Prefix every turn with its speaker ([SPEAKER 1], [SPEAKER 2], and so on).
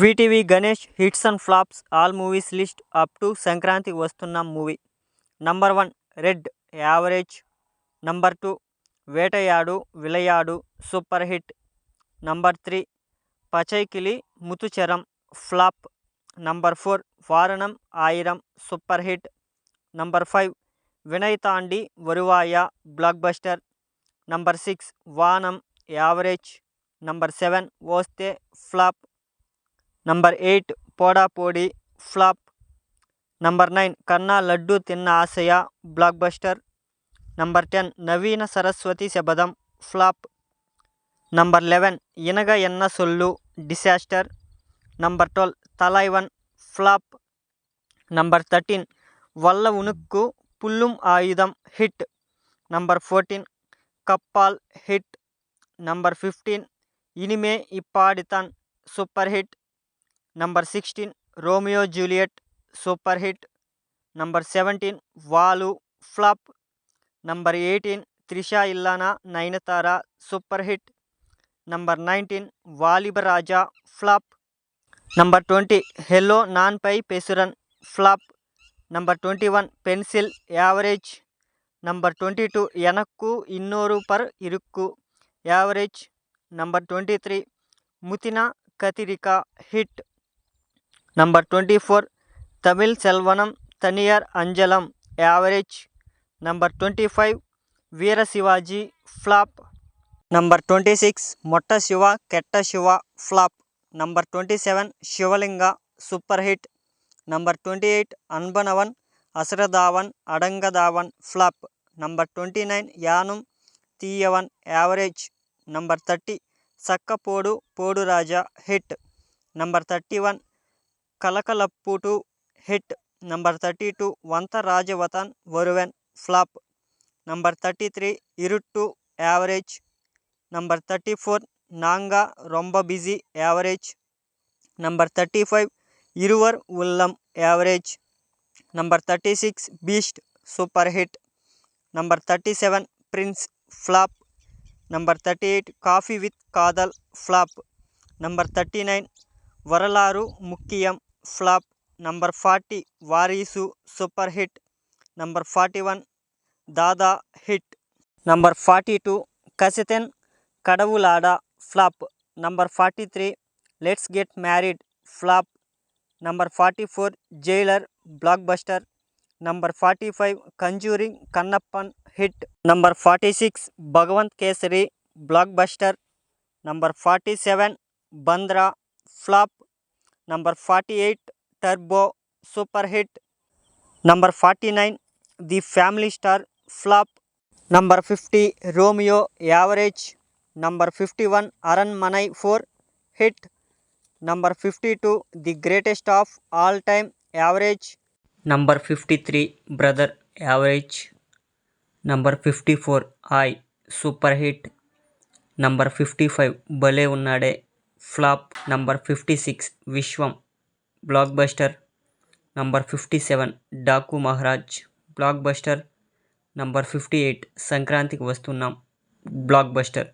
[SPEAKER 1] VTV Ganesh hits and flops all movies list up to సంక్రాంతికి వస్తున్న movie. Number 1 Red average. Number 2 Vettaiyaadu Vilaiyaadu super hit. Number 3 Pachaikili Muthucharam flop. Number 4 Vaaranam Aayiram super hit. Number 5 Vinnai Thaandi Varuvaayaa blockbuster. Number 6 Vaanam average. Number 7 వస్తే flop. Number 8 poda పోడి flop. Number 9 కన్నా Laddu Thinna Aasaiya blockbuster. Number 10 Naveena Saraswathi Sabatham flop. Number 11 Inga Enna Sollu disaster. Number 12 Thalaivan flop. Number 13 Vallavanukku Pullum Aayudham hit. Number 14 Kappal hit. Number 15 Inimey Ippadithaan super hit. Number 16 Romeo Juliet super hit. Number 17 Vaalu flop. Number 18 Trisha Illana Nayanthara super hit. Number 19 Vaaliba Raja flop. Number 20 hello Naan Pei Pesuren flop. Number 21 pencil average. Number 22 Enakku Innoru Per Irukku average. Number 23 Muthina Kathirika hit. Number 24 Tamil Selvanum Thaniyar Anjalum average. Number 25 Veera Sivaji flop. Number 26 Motta Siva Ketta Siva flop. Number 27 Sivalinga super hit. Number 28 Anbanavan Asaradhavan Adangadhavan flop. Number 29 Yaanum Theeyavan average. Number 30 Sakkapodu Podu Raja hit. Number 31 Kalakalappu two hit. Number 32 Vantha Rajavathan Varuven flop. Number 33 Iruttu average. Number 34 నాంగా Romba busy average. Number 35 Iruvar Ullam average. Number 36 Beast super hit. Number 37 Prince flop. Number 38 Coffee with Kadhal flop. Number 39 Varalaru Mukkiyam flop. Number 40 Varisu super hit. Number 41 Dada hit. Number 42 Kasethan Kadavulada flop. Number 43 Let's Get Married flop. Number 44 Jailer blockbuster. Number 45 Conjuring Kannappan hit. Number 46 Bhagavanth Kesari blockbuster. Number 47 Bandra flop. Number 48 turbo super hit. Number 49 the family star flop. Number 50 Romeo average. Number 51 Aranmanai 4 hit. Number 52 the greatest of all time average. Number 53 brother average. Number 54 I super hit. Number 55 భలే ఉన్నాడే flop. Number 56 విశ్వం block buster. Number 57 Daaku Maharaj block buster. Number 58 సంక్రాంతికి వస్తున్నాం block buster.